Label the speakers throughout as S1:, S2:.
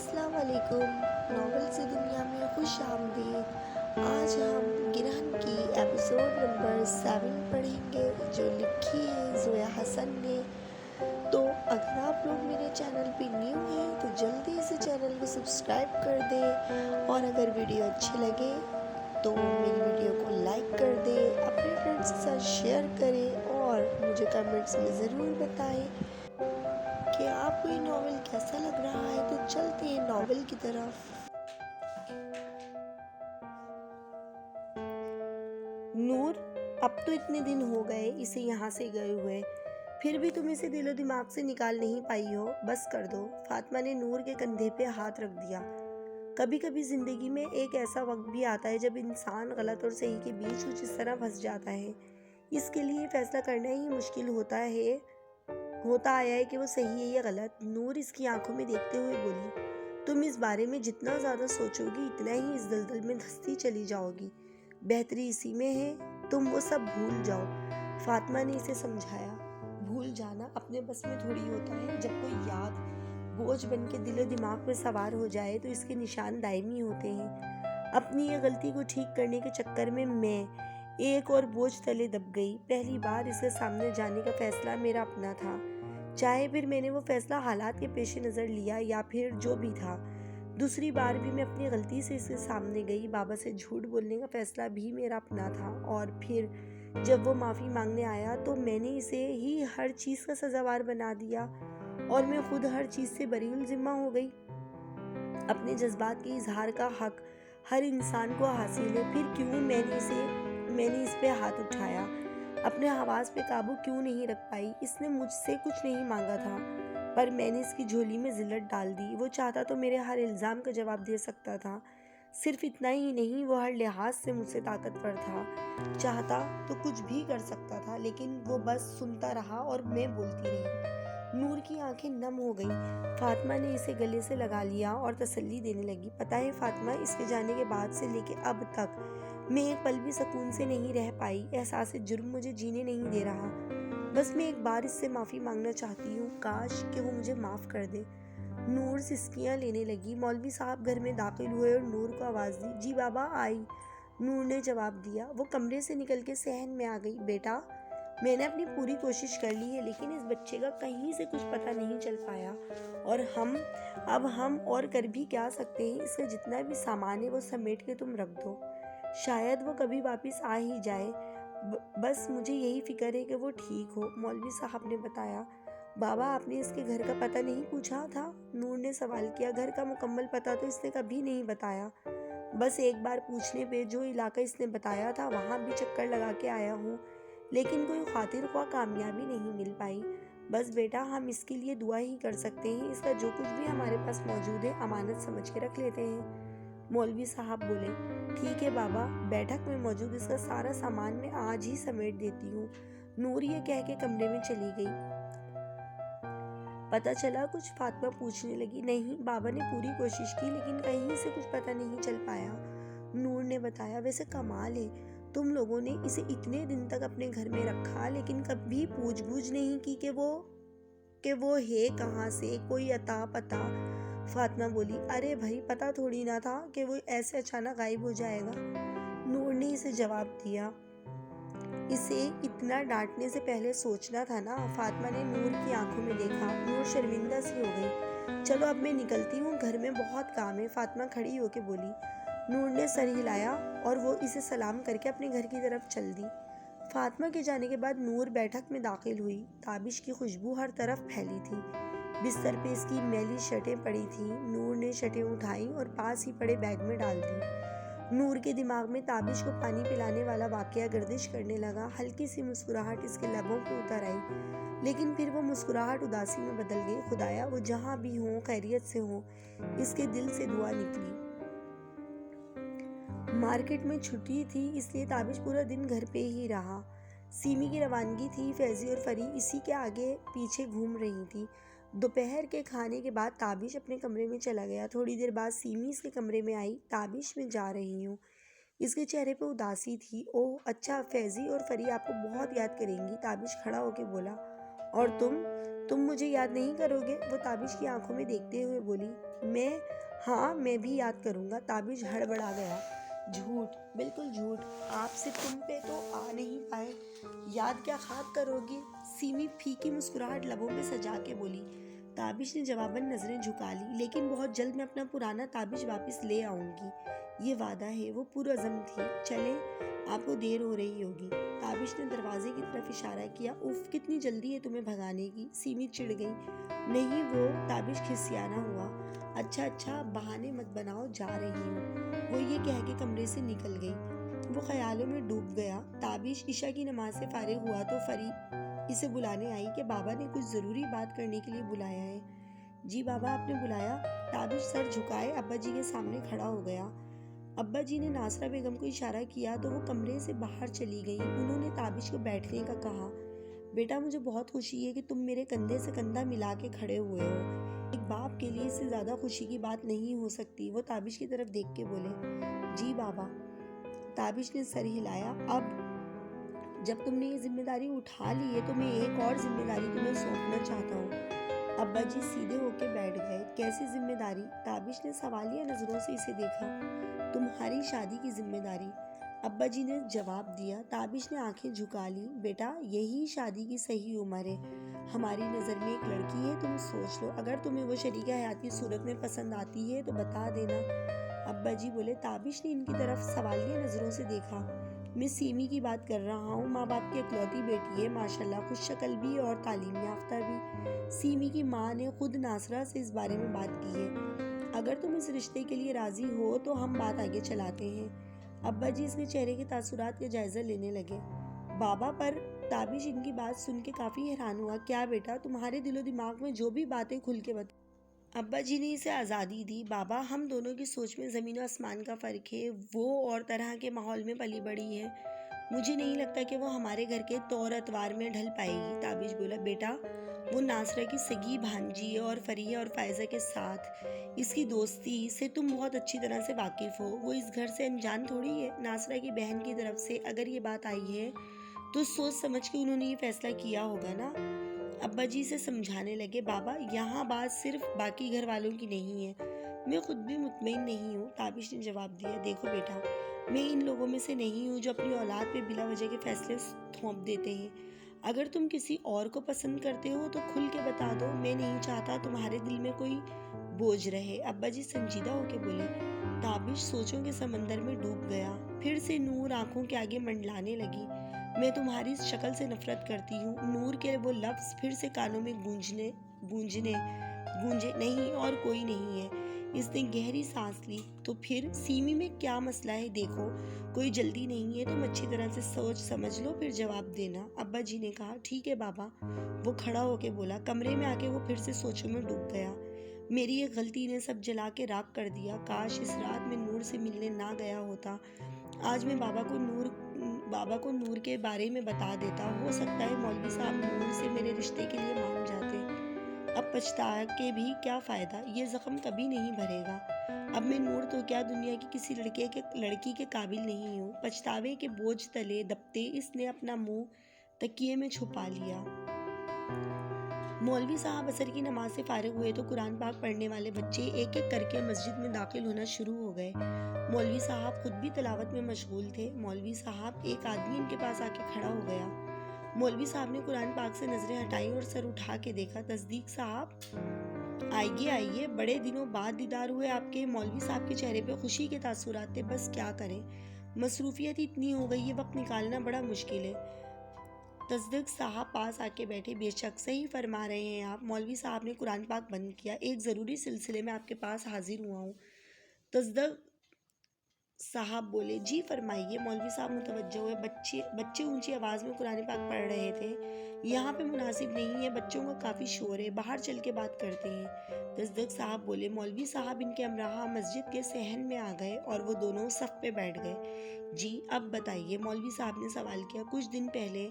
S1: अस्सलाम वालेकुम। नॉवेल से दुनिया में खुश आमदीद। आज हम गिरहन की एपिसोड नंबर 7 पढ़ेंगे जो लिखी है जोया हसन ने। तो अगर आप लोग मेरे चैनल पे न्यू हैं तो जल्दी से चैनल को सब्सक्राइब कर दें, और अगर वीडियो अच्छी लगे तो मेरी वीडियो को लाइक कर दें, अपने फ्रेंड्स के साथ शेयर करें और मुझे कमेंट्स में ज़रूर बताएं कि आपको ये नॉवेल कैसा लग रहा है। तो चलते हैं नॉवेल की तरफ। नूर, अब तो इतने दिन हो गए इसे यहाँ से गए हुए, फिर भी तुम इसे दिलो दिमाग से निकाल नहीं पाई हो। बस कर दो। फातिमा ने नूर के कंधे पे हाथ रख दिया। कभी कभी जिंदगी में एक ऐसा वक्त भी आता है जब इंसान गलत और सही के बीच कुछ इस तरह फंस जाता है। इसके लिए फैसला करना ही मुश्किल होता आया है कि वो सही है या गलत। नूर इसकी आंखों में देखते हुए बोली, तुम इस बारे में जितना ज़्यादा सोचोगी इतना ही इस दलदल में धंसती चली जाओगी। बेहतरी इसी में है, तुम वो सब भूल जाओ। फातिमा ने इसे समझाया। भूल जाना अपने बस में थोड़ी होता है। जब कोई याद बोझ बन के दिलो दिमाग पे सवार हो जाए तो इसके निशान दायमी होते हैं। अपनी ये गलती को ठीक करने के चक्कर में मैं एक और बोझ तले दब गई। पहली बार इसके सामने जाने का फैसला मेरा अपना था, चाहे फिर मैंने वो फैसला हालात के पेश नज़र लिया या फिर जो भी था। दूसरी बार भी मैं अपनी गलती से इसके सामने गई। बाबा से झूठ बोलने का फैसला भी मेरा अपना था, और फिर जब वो माफ़ी मांगने आया तो मैंने इसे ही हर चीज़ का सजावार बना दिया और मैं खुद हर चीज़ से बरीउल जिम्मा हो गई। अपने जज्बात के इजहार का हक हर इंसान को हासिल है, फिर क्यों मैंने इस पे हाथ उठाया। अपने हवास पे काबू क्यों नहीं रख पाई। इसने मुझसे कुछ नहीं मांगा था, पर मैंने इसकी झोली में जिल्लत डाल दी। वो चाहता तो मेरे हर इल्ज़ाम का जवाब दे सकता था। सिर्फ इतना ही नहीं, वो हर लिहाज से मुझसे ताकतवर था। चाहता तो कुछ भी कर सकता था, लेकिन वो बस सुनता रहा और मैं बोलती रही। नूर की आंखें नम हो गई। फातिमा ने इसे गले से लगा लिया और तसल्ली देने लगी। पता है फातिमा, इसके जाने के बाद से लेके अब तक मैं एक पल भी सुकून से नहीं रह पाई। एहसास जुर्म मुझे जीने नहीं दे रहा। बस मैं एक बार इससे माफ़ी मांगना चाहती हूँ। काश कि वो मुझे माफ़ कर दे। नूर सिसकियाँ लेने लगी। मौलवी साहब घर में दाखिल हुए और नूर को आवाज़ दी। जी बाबा, आई। नूर ने जवाब दिया। वो कमरे से निकल के सहन में आ गई। बेटा, मैंने अपनी पूरी कोशिश कर ली है, लेकिन इस बच्चे का कहीं से कुछ पता नहीं चल पाया, और हम और कर भी क्या सकते हैं। इसका जितना भी सामान है वो समेट के तुम रख दो, शायद वो कभी वापस आ ही जाए। बस मुझे यही फिक्र है कि वो ठीक हो। मौलवी साहब ने बताया। बाबा, आपने इसके घर का पता नहीं पूछा था? नूर ने सवाल किया। घर का मुकम्मल पता तो इसने कभी नहीं बताया। बस एक बार पूछने पे जो इलाका इसने बताया था वहाँ भी चक्कर लगा के आया हूँ, लेकिन कोई खातिर ख्वाह कामयाबी नहीं मिल पाई। बस बेटा, हम इसके लिए दुआ ही कर सकते हैं। इसका जो कुछ भी हमारे पास मौजूद है अमानत समझ के रख लेते हैं। मौलवी साहब बोले। ठीक है बाबा, बैठक में मौजूद इसका सारा सामान मैं आज ही समेट देती हूँ। नूर ये कह के कमरे में चली गई। पता चला कुछ? फातिमा पूछने लगी। नहीं, बाबा ने पूरी कोशिश की, लेकिन कहीं से कुछ पता नहीं चल पाया। नूर ने बताया। वैसे कमाल है, तुम लोगों ने इसे इतने दिन तक अपने घर में रखा, लेकिन कभी पूछ-बूछ नहीं की कि वो है कहाँ से, कोई अता पता। फातिमा बोली। अरे भाई, पता थोड़ी ना था कि वो ऐसे अचानक गायब हो जाएगा। नूर ने इसे जवाब दिया। इसे इतना डांटने से पहले सोचना था ना। फातिमा ने नूर की आंखों में देखा। नूर शर्मिंदा सी हो गई। चलो अब मैं निकलती हूँ, घर में बहुत काम है, फातिमा खड़ी होके बोली। नूर ने सर हिलाया और वो इसे सलाम करके अपने घर की तरफ चल दी। फातिमा के जाने के बाद नूर बैठक में दाखिल हुई। ताबिश की खुशबू हर तरफ फैली थी। बिस्तर पे इसकी मैली शर्टें पड़ी थीं। नूर ने शर्टें उठाई और पास ही पड़े बैग में डाल दी। नूर के दिमाग में ताबिश को पानी पिलाने वाला वाकया गर्दिश करने लगा। हल्की सी मुस्कुराहट इसके लबों पे उतर आई, लेकिन फिर वो मुस्कुराहट उदासी में बदल गई। खुदाया, वो जहाँ भी हो खैरियत से हो, इसके दिल से दुआ निकली। मार्केट में छुट्टी थी, इसलिए ताबिश पूरा दिन घर पे ही रहा। सीमी की रवानगी थी। फैजी और फरी इसी के आगे पीछे घूम रही थी। दोपहर के खाने के बाद ताबिश अपने कमरे में चला गया। थोड़ी देर बाद सीमी इसके कमरे में आई। ताबिश, मैं जा रही हूँ। इसके चेहरे पे उदासी थी। ओह अच्छा, फैजी और फरी आपको बहुत याद करेंगी। ताबिश खड़ा होकर बोला। और तुम मुझे याद नहीं करोगे? वो ताबिश की आंखों में देखते हुए बोली। मैं हाँ, मैं भी याद करूँगा। ताबिश हड़बड़ा गया। झूठ, बिल्कुल झूठ। आप से तुम पे तो आ नहीं पाए, याद क्या खाक करोगी? सीमी फीकी मुस्कुराहट लबों पे सजा के बोली। ताबिश ने जवाबन नजरें झुका ली, लेकिन बहुत जल्द मैं अपना पुराना ताबिश वापस ले आऊंगी, ये वादा है। वो पुरअज़्म थी। चले, आपको देर हो रही होगी। ताबिश ने दरवाजे की तरफ इशारा किया। उफ, कितनी जल्दी है तुम्हें भगाने की। सीमी चिढ़ गई। नहीं वो, ताबिश खिसियाना हुआ। अच्छा अच्छा, बहाने मत बनाओ, जा रही हूँ, वो ये कह के कमरे से निकल गई। वो ख्यालों में डूब गया। ताबिश ईशा की नमाज से फारिग हुआ तो फरी इसे बुलाने आई कि बाबा ने कुछ ज़रूरी बात करने के लिए बुलाया है। जी बाबा, आपने बुलाया? ताबिश सर झुकाए अब्बा जी के सामने खड़ा हो गया। अब्बा जी ने नासरा बेगम को इशारा किया तो वो कमरे से बाहर चली गई। उन्होंने ताबिश को बैठने का कहा। बेटा, मुझे बहुत खुशी है कि तुम मेरे कंधे से कंधा मिला के खड़े हुए हो। एक बाप के लिए इससे ज़्यादा खुशी की बात नहीं हो सकती। वो ताबिश की तरफ देख के बोले। जी बाबा। ताबिश ने सर हिलाया। अब जब तुमने ये जिम्मेदारी उठा ली है तो मैं एक और जिम्मेदारी तुम्हें सौंपना चाहता हूँ। अब्बा जी सीधे होके बैठ गए। कैसी जिम्मेदारी? ताबिश ने सवालिया नज़रों से इसे देखा। तुम्हारी शादी की जिम्मेदारी, अब्बा जी ने जवाब दिया। ताबिश ने आंखें झुका ली। बेटा, यही शादी की सही उम्र है। हमारी नज़र में एक लड़की है, तुम सोच लो। अगर तुम्हें वो शरीक हयात की सूरत में पसंद आती है तो बता देना। अब्बा जी बोले। ताबिश ने इनकी तरफ सवालिया नज़रों से देखा। मैं सीमी की बात कर रहा हूँ, माँ बाप की इकलौती बेटी है, माशाल्लाह खुश शक्ल भी और तालीम याफ्ता भी। सीमी की माँ ने खुद नासरा से इस बारे में बात की है। अगर तुम इस रिश्ते के लिए राजी हो तो हम बात आगे चलाते हैं। अब्बा जी इसके चेहरे के तासुरात का जायजा लेने लगे। बाबा, पर ताबिश इनकी बात सुन के काफ़ी हैरान हुआ। क्या बेटा, तुम्हारे दिलो दिमाग में जो भी बातें खुल के बता। अब्बा जी ने इसे आज़ादी दी। बाबा, हम दोनों की सोच में ज़मीन और आसमान का फ़र्क है। वो और तरह के माहौल में पली बड़ी है। मुझे नहीं लगता कि वो हमारे घर के तौर अतवार में ढल पाएगी। ताबिश बोला। बेटा, वो नासरा की सगी भांजी है और फरिया और फायजा के साथ इसकी दोस्ती से तुम बहुत अच्छी तरह से वाकिफ़ हो। वो इस घर से अनजान थोड़ी है। नासरा की बहन की तरफ से अगर ये बात आई है तो सोच समझ के उन्होंने ये फैसला किया होगा ना। अब्बा जी से समझाने लगे। बाबा, यहाँ बात सिर्फ बाकी घर वालों की नहीं है, मैं खुद भी मुतमईन नहीं हूँ। ताबिश ने जवाब दिया। देखो बेटा, मैं इन लोगों में से नहीं हूँ जो अपनी औलाद पे बिला वजह के फैसले थोप देते हैं। अगर तुम किसी और को पसंद करते हो तो खुल के बता दो। मैं नहीं चाहता तुम्हारे दिल में कोई बोझ रहे। अब्बा जी संजीदा होके बोले। ताबिश सोचों के समंदर में डूब गया। फिर से नूर आंखों के आगे मंडलाने लगी। मैं तुम्हारी इस शक्ल से नफरत करती हूँ। नूर के वो लफ्ज़ फिर से कानों में गूंजे। नहीं, और कोई नहीं है। इसने गहरी सांस ली। तो फिर सीमी में क्या मसला है? देखो, कोई जल्दी नहीं है, तुम अच्छी तरह से सोच समझ लो फिर जवाब देना। अब्बा जी ने कहा। ठीक है बाबा। वो खड़ा होके बोला। कमरे में आके वो फिर से सोचों में डूब गया। मेरी ये गलती ने सब जला के राख कर दिया। काश इस रात में नूर से मिलने ना गया होता। आज मैं बाबा को नूर के बारे में बता देता। हो सकता है मौलवी साहब नूर से मेरे रिश्ते के लिए मान जाते। अब पछता के भी क्या फ़ायदा, ये ज़ख्म कभी नहीं भरेगा। अब मैं नूर तो क्या, दुनिया की किसी लड़की के काबिल नहीं हूँ। पछतावे के बोझ तले दबते इसने अपना मुंह तकिए में छुपा लिया। मौलवी साहब असर की नमाज से फारिग हुए तो कुरान पाक पढ़ने वाले बच्चे एक एक करके मस्जिद में दाखिल होना शुरू हो गए। मौलवी साहब खुद भी तिलावत में मशगूल थे। मौलवी साहब, एक आदमी इनके पास आके खड़ा हो गया। मौलवी साहब ने कुरान पाक से नजरें हटाई और सर उठा के देखा। तस्दीक साहब, आइए आइए, बड़े दिनों बाद दीदार हुए आपके। मौलवी साहब के चेहरे पे खुशी के तासुरात थे। बस क्या करें, मसरूफियत इतनी हो गई है, वक्त निकालना बड़ा मुश्किल है। तस्दीक साहब पास आके बैठे। बेशक सही फरमा रहे हैं आप। मौलवी साहब ने कुरान पाक बंद किया। एक ज़रूरी सिलसिले में आपके पास हाजिर हुआ हूँ। तस्दीक साहब बोले। जी फरमाइए। मौलवी साहब मुतवज्जो हुए। बच्चे ऊंची आवाज़ में कुरान पाक पढ़ रहे थे। यहाँ पे मुनासिब नहीं है, बच्चों का काफ़ी शोर है, बाहर चल के बात करते हैं। तस्दीक साहब बोले। मौलवी साहब इनके हमराह मस्जिद के सहन में आ गए और वो दोनों सफ पे बैठ गए। जी अब बताइए, मौलवी साहब ने सवाल किया। कुछ दिन पहले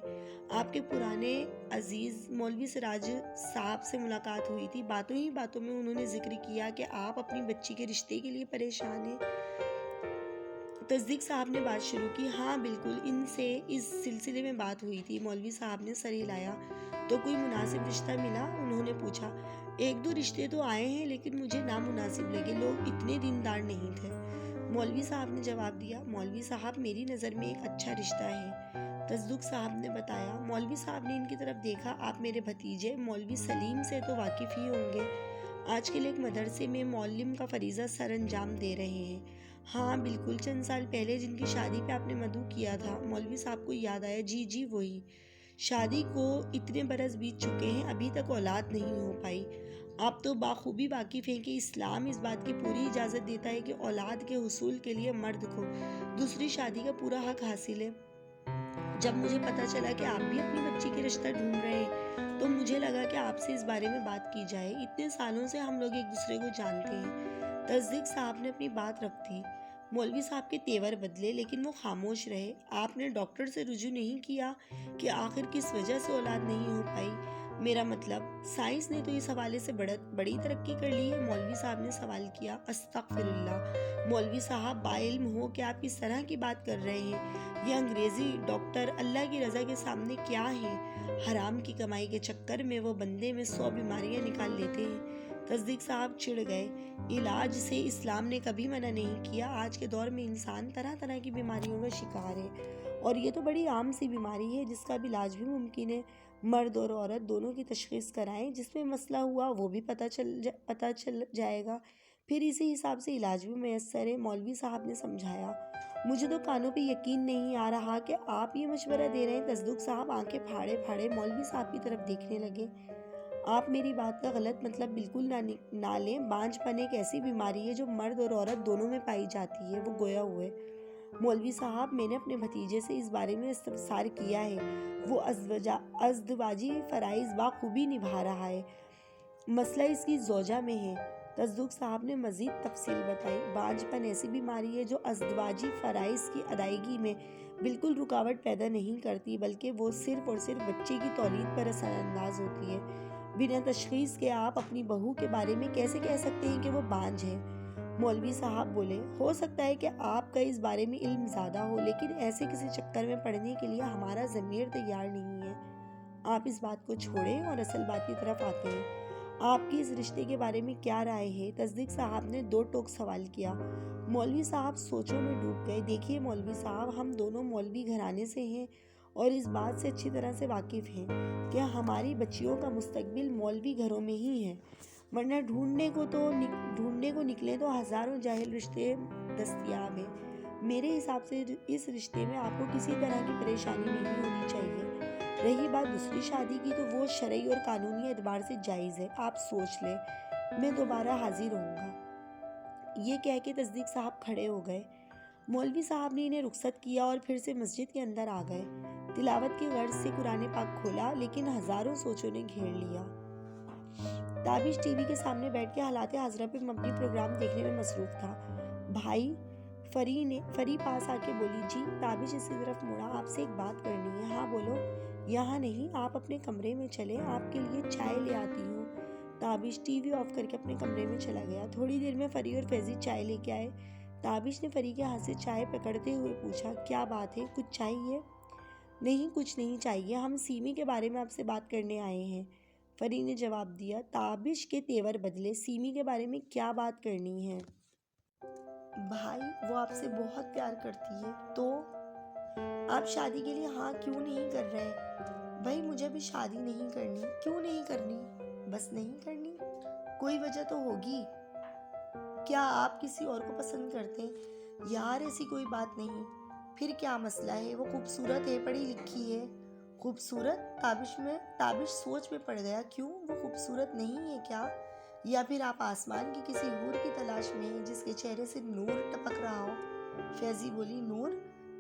S1: आपके पुराने अजीज़ मौलवी सिराज साहब से मुलाकात हुई थी। बातों ही बातों में उन्होंने जिक्र किया कि आप अपनी बच्ची के रिश्ते के लिए परेशान हैं। تصدیق صاحب نے بات شروع کی۔ ہاں بالکل، ان سے اس سلسلے میں بات ہوئی تھی۔ مولوی صاحب نے سر ہلایا۔ تو کوئی مناسب رشتہ ملا؟ انہوں نے پوچھا۔ ایک دو رشتے تو آئے ہیں لیکن مجھے نامناسب لگے، لوگ اتنے دیندار نہیں تھے۔ مولوی صاحب نے جواب دیا۔ مولوی صاحب، میری نظر میں ایک اچھا رشتہ ہے، تصدیق صاحب نے بتایا۔ مولوی صاحب نے ان کی طرف دیکھا۔ آپ میرے بھتیجے مولوی سلیم سے تو واقف ہی ہوں گے، آج کل ایک مدرسے میں معلم کا فریضہ سر انجام دے رہے ہیں۔ ہاں بالکل، چند سال پہلے جن کی شادی پہ آپ نے مدعو کیا تھا۔ مولوی صاحب کو یاد آیا۔ جی وہی۔ شادی کو اتنے برس بیت چکے ہیں، ابھی تک اولاد نہیں ہو پائی۔ آپ تو بخوبی واقف ہیں کہ اسلام اس بات کی پوری اجازت دیتا ہے کہ اولاد کے حصول کے لیے مرد کو دوسری شادی کا پورا حق حاصل ہے۔ جب مجھے پتا چلا کہ آپ بھی اپنی بچی کی رشتہ ڈھونڈ رہے ہیں تو مجھے لگا کہ آپ سے اس بارے میں بات کی جائے۔ اتنے سالوں سے ہم لوگ ایک دوسرے کو جانتے ہیں۔ تصدیق صاحب نے اپنی بات رکھ دی۔ مولوی صاحب کے تیور بدلے لیکن وہ خاموش رہے۔ آپ نے ڈاکٹر سے رجوع نہیں کیا کہ آخر کس وجہ سے اولاد نہیں ہو پائی؟ میرا مطلب، سائنس نے تو اس حوالے سے بڑی ترقی کر لی ہے، مولوی صاحب نے سوال کیا۔ استغفر اللہ، مولوی صاحب باعلم ہو کہ آپ کس طرح کی بات کر رہے ہیں۔ یہ انگریزی ڈاکٹر اللہ کی رضا کے سامنے کیا ہیں؟ حرام کی کمائی کے چکر میں وہ بندے میں 100 بیماریاں نکال لیتے ہیں۔ تصدیق صاحب چڑ گئے۔ علاج سے اسلام نے کبھی منع نہیں کیا۔ آج کے دور میں انسان طرح طرح کی بیماریوں کا شکار ہے، اور یہ تو بڑی عام سی بیماری ہے جس کا بھی علاج بھی ممکن ہے۔ مرد اور عورت دونوں کی تشخیص کرائیں، جس میں مسئلہ ہوا وہ بھی پتہ چل جائے گا، پھر اسی حساب سے علاج بھی میسر ہے، مولوی صاحب نے سمجھایا۔ مجھے تو کانوں پہ یقین نہیں آ رہا کہ آپ یہ مشورہ دے رہے ہیں۔ تصدیق صاحب آنکھیں پھاڑے مولوی صاحب کی طرف دیکھنے لگے۔ آپ میری بات کا غلط مطلب بالکل نہ لیں۔ بانجھ پن ایک ایسی بیماری ہے جو مرد اور عورت دونوں میں پائی جاتی ہے، وہ گویا ہوئے۔ مولوی صاحب، میں نے اپنے بھتیجے سے اس بارے میں استفسار کیا ہے، وہ ازدواجی فرائض بخوبی نبھا رہا ہے، مسئلہ اس کی زوجہ میں ہے۔ تصدیق صاحب نے مزید تفصیل بتائی۔ بانجھ پن ایسی بیماری ہے جو ازدواجی فرائض کی ادائیگی میں بالکل رکاوٹ پیدا نہیں کرتی، بلکہ وہ صرف اور صرف بچے کی تولید پر اثر انداز ہوتی ہے۔ بنا تشخیص کے آپ اپنی بہو کے بارے میں کیسے کہہ سکتے ہیں کہ وہ بانجھ ہے؟ مولوی صاحب بولے۔ ہو سکتا ہے کہ آپ کا اس بارے میں علم زیادہ ہو، لیکن ایسے کسی چکر میں پڑنے کے لیے ہمارا ضمیر تیار نہیں ہے۔ آپ اس بات کو چھوڑیں اور اصل بات کی طرف آتے ہیں۔ آپ کی اس رشتے کے بارے میں کیا رائے ہے؟ تصدیق صاحب نے دو ٹوک سوال کیا۔ مولوی صاحب سوچوں میں ڈوب گئے۔ دیکھیے مولوی صاحب، ہم دونوں مولوی گھرانے سے ہیں اور اس بات سے اچھی طرح سے واقف ہیں کہ ہماری بچیوں کا مستقبل مولوی گھروں میں ہی ہے، ورنہ ڈھونڈنے کو نکلے تو ہزاروں جاہل رشتے دستیاب ہیں۔ میرے حساب سے اس رشتے میں آپ کو کسی طرح کی پریشانی نہیں ہونی چاہیے۔ رہی بات دوسری شادی کی، تو وہ شرعی اور قانونی اعتبار سے جائز ہے، آپ سوچ لیں، میں دوبارہ حاضر ہوں گا۔ یہ کہہ کے تصدیق صاحب کھڑے ہو گئے۔ مولوی صاحب نے انہیں رخصت کیا اور پھر سے مسجد کے اندر آ گئے۔ تلاوت کی غرض سے قرآن پاک کھولا، لیکن ہزاروں سوچوں نے گھیر لیا۔ تابش ٹی وی کے سامنے بیٹھ کے حالات حاضرہ پہ مبنی پروگرام دیکھنے میں مصروف تھا۔ بھائی، فری پاس آ کے بولی۔ جی؟ تابش اسی طرف مڑا۔ آپ سے ایک بات کرنی ہے۔ ہاں بولو۔ یہاں نہیں، آپ اپنے کمرے میں چلیں، آپ کے لیے چائے لے آتی ہوں۔ تابش ٹی وی آف کر کے اپنے کمرے میں چلا گیا۔ تھوڑی دیر میں فری اور فیضی چائے لے کے آئے۔ تابش نے فری کے ہاتھ سے چائے پکڑتے ہوئے پوچھا، کیا بات ہے، کچھ چاہیے؟ نہیں، کچھ نہیں چاہیے، ہم سیمی کے بارے میں آپ سے بات کرنے آئے ہیں، فری نے جواب دیا۔ تابش کے تیور بدلے۔ سیمی کے بارے میں کیا بات کرنی ہے؟ بھائی، وہ آپ سے بہت پیار کرتی ہے، تو آپ شادی کے لیے ہاں کیوں نہیں کر رہے؟ بھائی، مجھے ابھی شادی نہیں کرنی۔ کیوں نہیں کرنی؟ بس نہیں کرنی۔ کوئی وجہ تو ہوگی۔ کیا آپ کسی اور کو پسند کرتے ہیں؟ یار ایسی کوئی بات نہیں۔ پھر کیا مسئلہ ہے؟ وہ خوبصورت ہے، پڑھی لکھی ہے۔ خوبصورت؟ تابش سوچ میں پڑ گیا۔ کیوں، وہ خوبصورت نہیں ہے کیا؟ یا پھر آپ آسمان کی کسی حور کی تلاش میں ہیں جس کے چہرے سے نور ٹپک رہا ہو؟ فیضی بولی۔ نور؟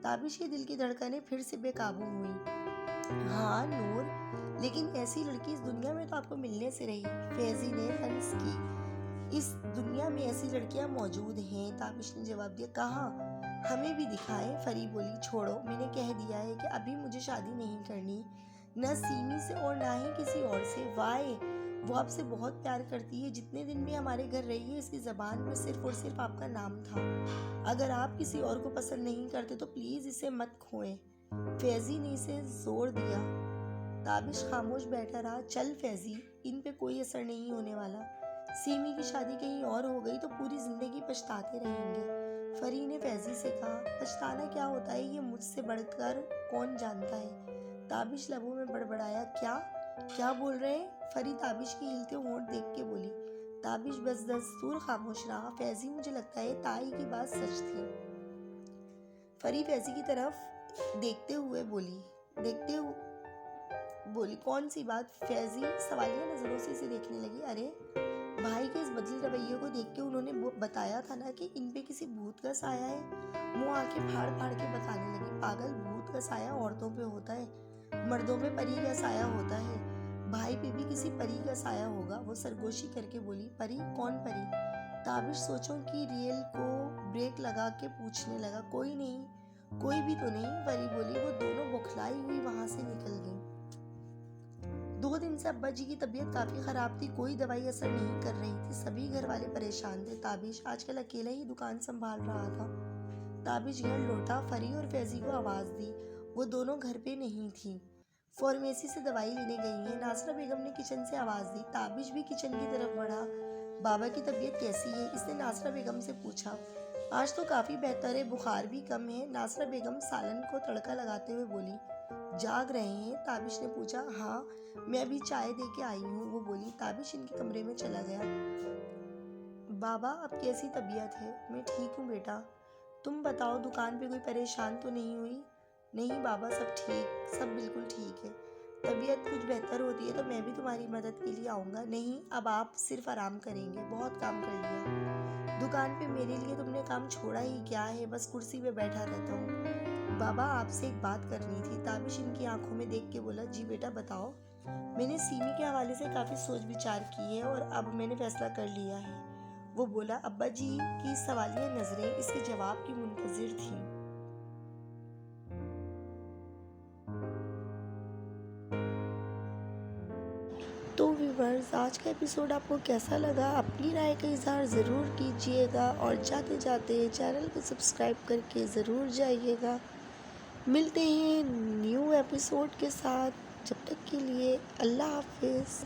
S1: تابش کے دل کی دھڑکنیں پھر سے بے قابو ہوئیں۔ ہاں نور، لیکن ایسی لڑکی اس دنیا میں تو آپ کو ملنے سے رہی۔ فیضی نے طنز کی۔ اس دنیا میں ایسی لڑکیاں موجود ہیں، تابش نے جواب دیا۔ کہاں؟ ہمیں بھی دکھائیں، فری بولی۔ چھوڑو، میں نے کہہ دیا ہے کہ ابھی مجھے شادی نہیں کرنی، نہ سیمی سے اور نہ ہی کسی اور سے۔ وائے، وہ آپ سے بہت پیار کرتی ہے، جتنے دن بھی ہمارے گھر رہی ہے اس کی زبان میں صرف اور صرف آپ کا نام تھا۔ اگر آپ کسی اور کو پسند نہیں کرتے تو پلیز اسے مت کھوئیں۔ فیضی نے اسے زور دیا۔ تابش خاموش بیٹھا رہا۔ چل فیضی، ان پہ کوئی اثر نہیں ہونے والا۔ سیمی کی شادی کہیں اور ہو گئی تو پوری زندگی پچھتاتے رہیں گے۔ فری نے فیضی سے کہا، پچھتانا کیا ہوتا ہے یہ مجھ سے بڑھ کر کون جانتا ہے؟ تابش لبوں میں بڑبڑایا، کیا بول رہے ہیں؟ فری تابش کی ہلتے ہونٹ دیکھ کے بولی۔ تابش بس دستور خاموش رہا۔ فیضی، مجھے لگتا ہے تائی کی بات سچ تھی۔ فری فیضی کی طرف دیکھتے ہوئے بولی، کون سی بات؟ فیضی سوالیہ نظروں سے اسے دیکھنے لگی۔ ارے بھائی کے اس بدلے رویے کو دیکھ کے انہوں نے بتایا تھا نا کہ ان پہ کسی بھوت کا سایہ ہے۔ منہ آنکھیں پھاڑ پھاڑ کے بتانے لگی، پاگل، بھوت کا سایہ عورتوں پہ ہوتا ہے، مردوں پہ پری کا سایہ ہوتا ہے۔ بھائی پہ بھی کسی پری کا سایہ ہوگا۔ وہ سرگوشی کر کے بولی، پری؟ کون پری؟ تابش سوچوں کی ریل کو بریک لگا کے پوچھنے لگا، کوئی نہیں، کوئی بھی تو نہیں۔ فری بولی۔ وہ دونوں بوکھلائی ہوئی وہاں سے نکل گئی۔ 2 دن سے ابا جی کی طبیعت کافی خراب تھی، کوئی دوائی اثر نہیں کر رہی تھی، سبھی گھر والے پریشان تھے۔ تابش آج کل اکیلا ہی دکان سنبھال رہا تھا۔ تابش گھر لوٹا، فری اور فیضی کو آواز دی، وہ دونوں گھر پہ نہیں تھیں، فارمیسی سے دوائی لینے گئی ہیں۔ ناصرہ بیگم نے کچن سے آواز دی۔ تابش بھی کچن کی طرف بڑھا۔ بابا کی طبیعت کیسی ہے؟ اس نے ناصرہ بیگم سے پوچھا۔ آج تو کافی بہتر ہے، بخار بھی کم ہے، ناصرہ بیگم سالن کو تڑکا لگاتے ہوئے بولی۔ جاگ رہے ہیں؟ تابش نے پوچھا۔ ہاں، میں ابھی چائے دے کے آئی ہوں، وہ بولی۔ تابش ان کے کمرے میں چلا گیا۔ بابا، اب کیسی طبیعت ہے؟ میں ٹھیک ہوں بیٹا، تم بتاؤ، دکان پہ کوئی پریشان تو نہیں ہوئی؟ نہیں بابا، سب ٹھیک، سب بالکل ٹھیک ہے۔ طبیعت کچھ بہتر ہوتی ہے تو میں بھی تمہاری مدد کے لیے آؤں گا۔ نہیں، اب آپ صرف آرام کریں گے، بہت کام کر لیا دکان پہ، میرے لیے تم نے کام چھوڑا ہی کیا ہے، بس کرسی پہ بیٹھا رہتا ہوں۔ بابا، آپ سے ایک بات کرنی تھی۔ تابش ان کی آنکھوں میں دیکھ کے بولا۔ جی بیٹا بتاؤ۔ میں نے سیمی کے حوالے سے کافی سوچ بچار کی ہے اور اب میں نے فیصلہ کر لیا ہے، وہ بولا۔ ابا جی کی سوالیہ نظریں اس کے جواب کی منتظر تھیں۔ تو ویورز، آج کا ایپیسوڈ آپ کو کیسا لگا؟ اپنی رائے کا اظہار ضرور کیجیے گا اور جاتے جاتے چینل کو سبسکرائب کر کے ضرور جائیے گا۔ ملتے ہیں نیو ایپیسوڈ کے ساتھ، جب تک کے لیے اللہ حافظ۔